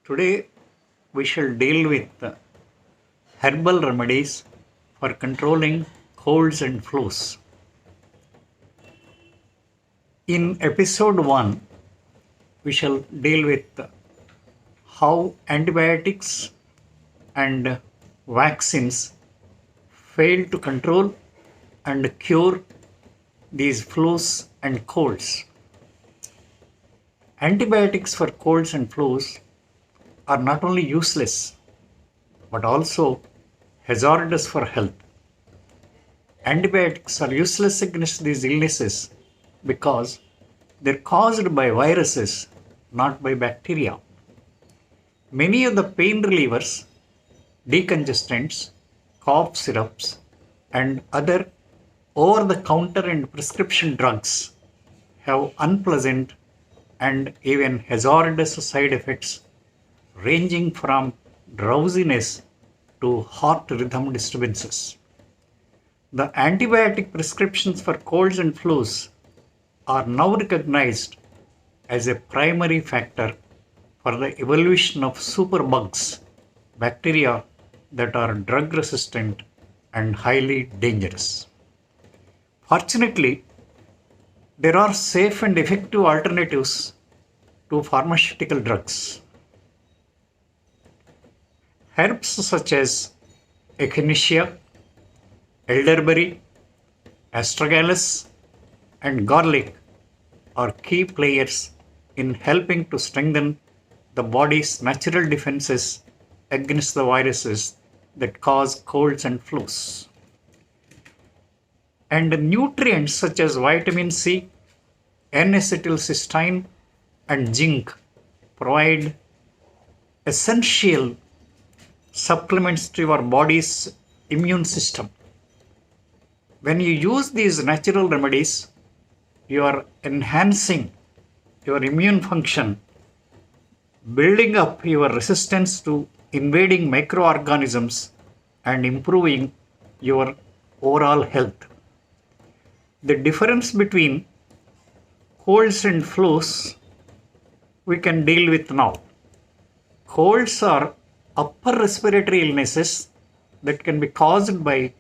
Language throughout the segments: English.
Today we shall deal with herbal remedies for controlling colds and flus. In episode 1, we shall deal with how antibiotics and vaccines fail to control and cure these flus and colds. Antibiotics for colds and flus are not only useless but also hazardous for health. Antibiotics are useless against these illnesses because they're caused by viruses, not by bacteria. Many of the pain relievers, decongestants, cough syrups, and other over-the-counter and prescription drugs have unpleasant and even hazardous side effects ranging from drowsiness to heart rhythm disturbances. The antibiotic prescriptions for colds and flus are now recognized as a primary factor for the evolution of superbugs, bacteria that are drug resistant and highly dangerous. Fortunately, there are safe and effective alternatives to pharmaceutical drugs. Herbs such as echinacea, elderberry, astragalus, and garlic are key players in helping to strengthen the body's natural defenses against the viruses that cause colds and flus. And nutrients such as vitamin C, N-acetylcysteine, and zinc provide essential supplements to your body's immune system. When you use these natural remedies, you are enhancing your immune function, building up your resistance to invading microorganisms, and improving your overall health. The difference between colds and flus we can deal with now. Colds are upper respiratory illnesses that can be caused by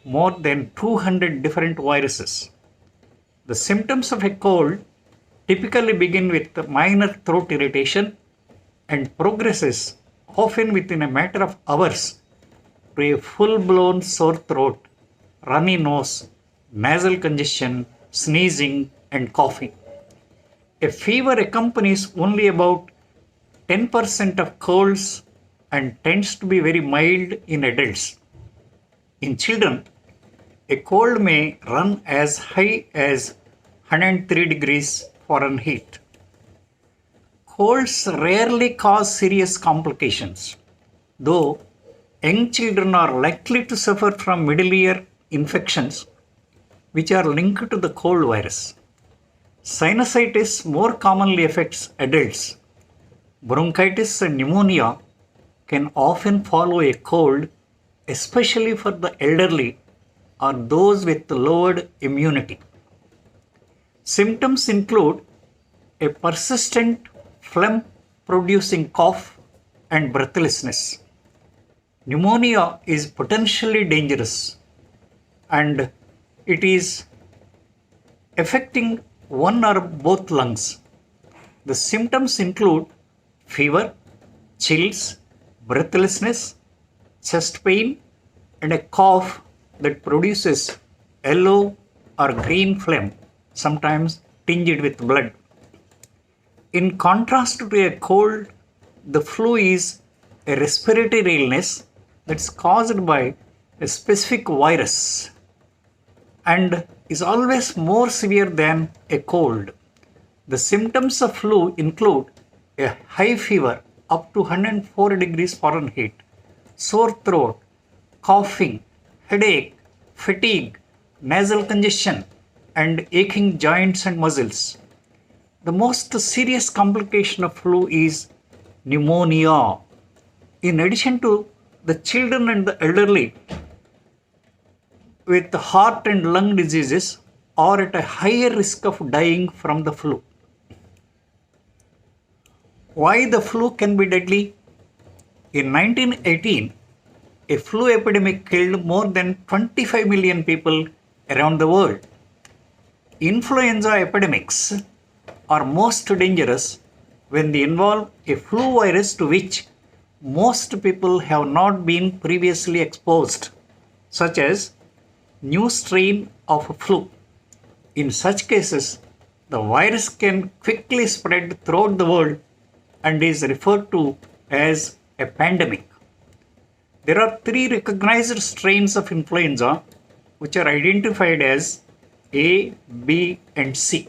more than 200 different viruses. The symptoms of a cold typically begin with minor throat irritation and progresses often within a matter of hours to a full-blown sore throat, runny nose, nasal congestion, sneezing, and coughing. A fever accompanies only about 10% of colds and tends to be very mild in adults. In children, a cold may run as high as 103 degrees Fahrenheit. Colds rarely cause serious complications, though young children are likely to suffer from middle ear infections which are linked to the cold virus. Sinusitis more commonly affects adults. Bronchitis and pneumonia can often follow a cold, especially for the elderly or those with lowered immunity. Symptoms include a persistent phlegm-producing cough and breathlessness. Pneumonia is potentially dangerous and it is affecting one or both lungs. The symptoms include fever, chills, breathlessness, chest pain, and a cough that produces yellow or green phlegm, sometimes tinged with blood. In contrast to a cold, the flu is a respiratory illness that's caused by a specific virus and is always more severe than a cold. The symptoms of flu include a high fever up to 104 degrees Fahrenheit, sore throat, coughing, headache, fatigue, nasal congestion, and aching joints and muscles. The most serious complication of flu is pneumonia. In addition to the children and the elderly with heart and lung diseases are at a higher risk of dying from the flu. Why the flu can be deadly? In 1918, a flu epidemic killed more than 25 million people around the world. Influenza epidemics are most dangerous when they involve a flu virus to which most people have not been previously exposed, such as new strain of flu. In such cases, the virus can quickly spread throughout the world and is referred to as a pandemic. There are three recognized strains of influenza which are identified as A, B, and C.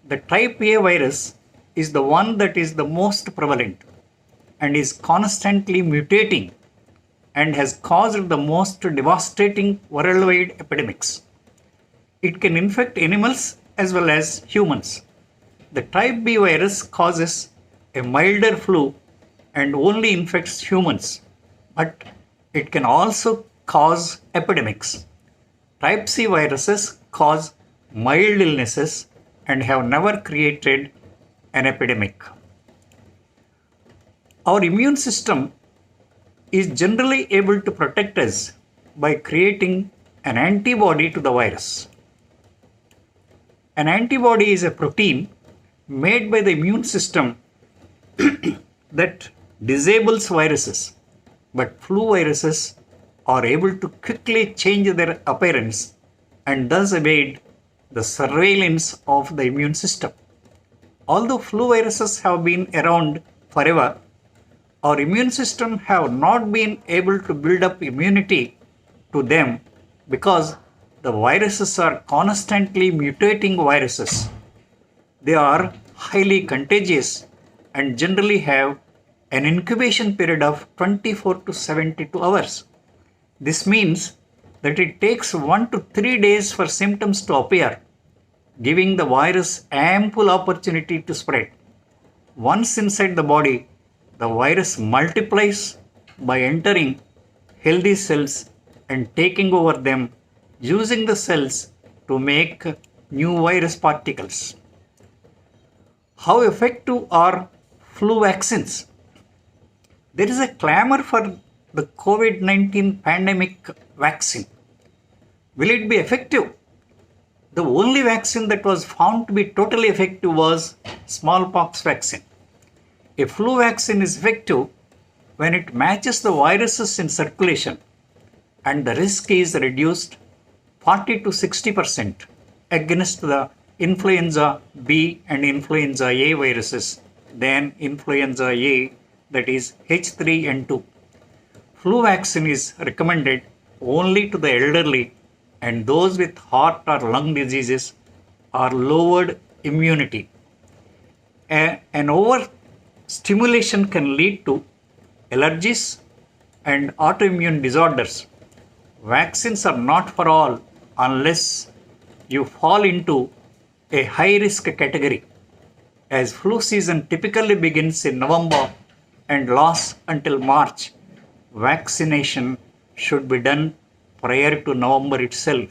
The type A virus is the one that is the most prevalent and is constantly mutating and has caused the most devastating worldwide epidemics. It can infect animals as well as humans. The type B virus causes a milder flu and only infects humans, but it can also cause epidemics. Type C viruses cause mild illnesses and have never created an epidemic. Our immune system is generally able to protect us by creating an antibody to the virus. An antibody is a protein made by the immune system that disables viruses, but flu viruses are able to quickly change their appearance and thus evade the surveillance of the immune system. Although flu viruses have been around forever, our immune system have not been able to build up immunity to them because the viruses are constantly mutating viruses. They are highly contagious and generally have an incubation period of 24 to 72 hours. This means that it takes 1 to 3 days for symptoms to appear, giving the virus ample opportunity to spread. Once inside the body, the virus multiplies by entering healthy cells and taking over them, using the cells to make new virus particles. How effective are flu vaccines? There is a clamor for the COVID-19 pandemic vaccine. Will it be effective? The only vaccine that was found to be totally effective was smallpox vaccine. A flu vaccine is effective when it matches the viruses in circulation and the risk is reduced 40 to 60% against the influenza B and influenza A viruses than influenza A, that is H3N2. Flu vaccine is recommended only to the elderly and those with heart or lung diseases or lowered immunity. An overstimulation can lead to allergies and autoimmune disorders. Vaccines are not for all unless you fall into a high risk category, as flu season typically begins in November and lasts until March. Vaccination should be done prior to November itself.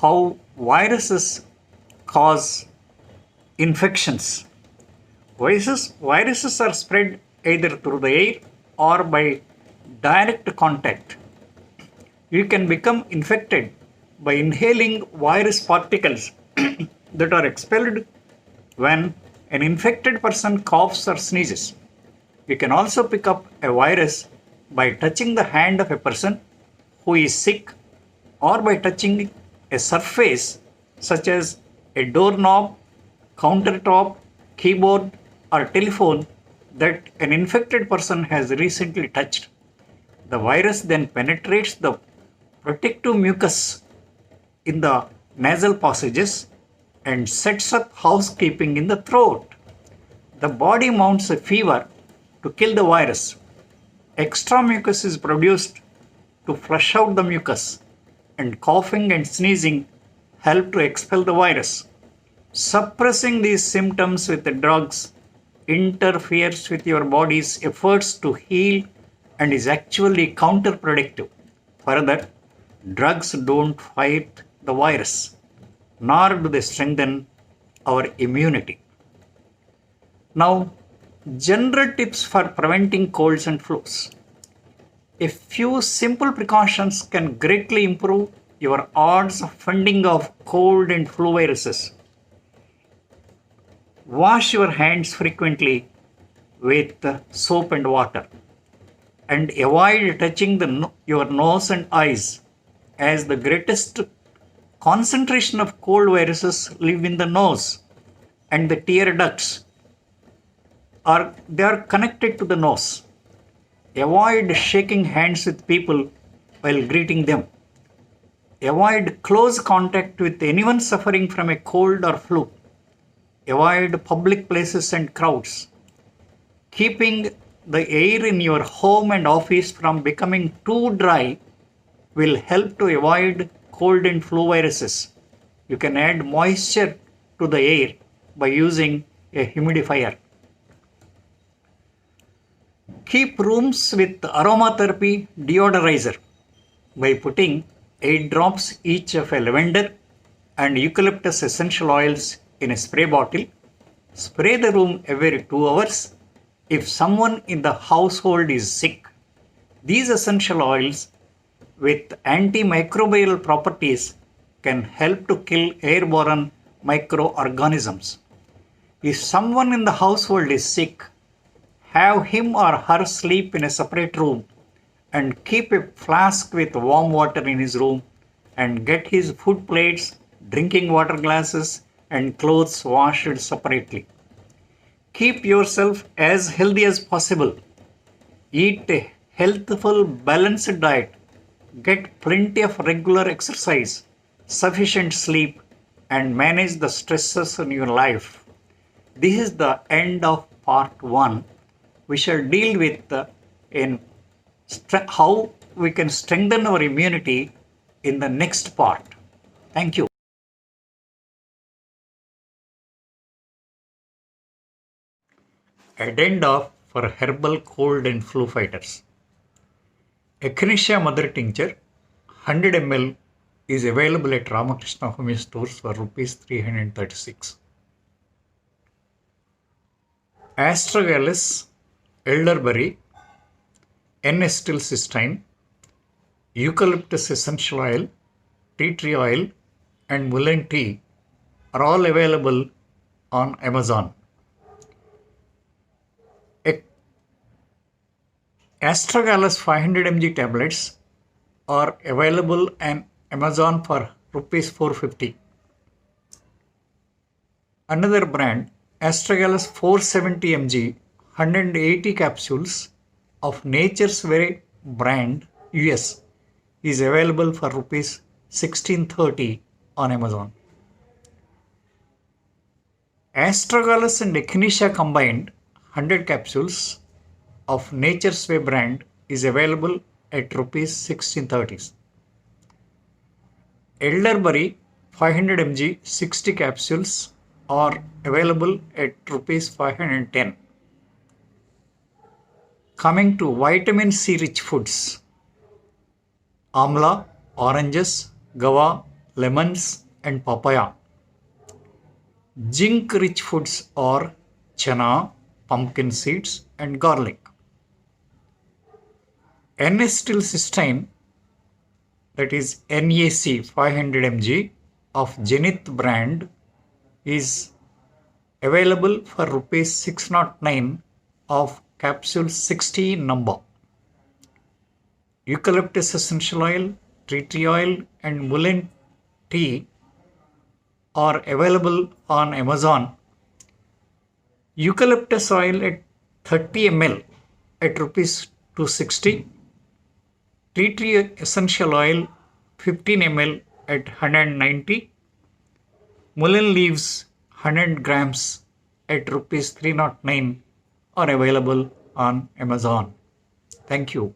How viruses cause infections. Viruses are spread either through the air or by direct contact. You can become infected by inhaling virus particles that are expelled when an infected person coughs or sneezes. You can also pick up a virus by touching the hand of a person who is sick or by touching a surface such as a doorknob, countertop, keyboard, or telephone that an infected person has recently touched. The virus then penetrates the protective mucus in the nasal passages and sets up housekeeping in the throat. The body mounts a fever to kill the virus. Extra mucus is produced to flush out the mucus, and coughing and sneezing help to expel the virus. Suppressing these symptoms with the drugs interferes with your body's efforts to heal and is actually counterproductive. Further, drugs don't fight the virus, nor do they strengthen our immunity. Now, General tips for preventing colds and flus. A few simple precautions can greatly improve your odds of fending off cold and flu viruses. Wash your hands frequently with soap and water and avoid touching your nose and eyes, as the greatest concentration of cold viruses live in the nose and the tear ducts are connected to the nose. Avoid shaking hands with people while greeting them. Avoid close contact with anyone suffering from a cold or flu. Avoid public places and crowds. Keeping the air in your home and office from becoming too dry will help to avoid cold and flu viruses. You can add moisture to the air by using a humidifier. Keep rooms with aromatherapy deodorizer by putting 8 drops each of a lavender and eucalyptus essential oils in a spray bottle. Spray the room every 2 hours. If someone in the household is sick, these essential oils with antimicrobial properties can help to kill airborne microorganisms. If someone in the household is sick, have him or her sleep in a separate room and keep a flask with warm water in his room and get his food plates, drinking water glasses, and clothes washed separately. Keep yourself as healthy as possible. Eat a healthful, balanced diet. Get plenty of regular exercise, sufficient sleep, and manage the stresses in your life. This is the end of part 1. We shall deal with how we can strengthen our immunity in the next part. Thank you. Addenda for herbal cold and flu fighters. Echinacea mother tincture 100 ml is available at Ramakrishna Home stores for Rs 336. Astragalus, elderberry, N-acetylcysteine, eucalyptus essential oil, tea tree oil, and mullein tea are all available on Amazon. Astragalus 500 mg tablets are available on Amazon for Rs 450. Another brand, Astragalus 470 mg 180 capsules of Nature's Way brand US is available for Rs 1630 on Amazon. Astragalus and Echinacea combined 100 capsules of Nature's Way brand is available at Rs 1630. Elderberry 500 mg 60 capsules are available at Rs 510. Coming to vitamin C rich foods, amla, oranges, guava, lemons, and papaya. Zinc rich foods are chana, pumpkin seeds, and garlic. N-acetylcysteine, that is NAC 500 mg of Zenith brand, is available for Rs 609 of capsule 60 number. Eucalyptus essential oil, tea tree oil, and mullein tea are available on Amazon. Eucalyptus oil at 30 ml at Rs 260. Tea tree essential oil 15 ml at 190. Mullein leaves 100 grams at Rs 309 are available on Amazon. Thank you.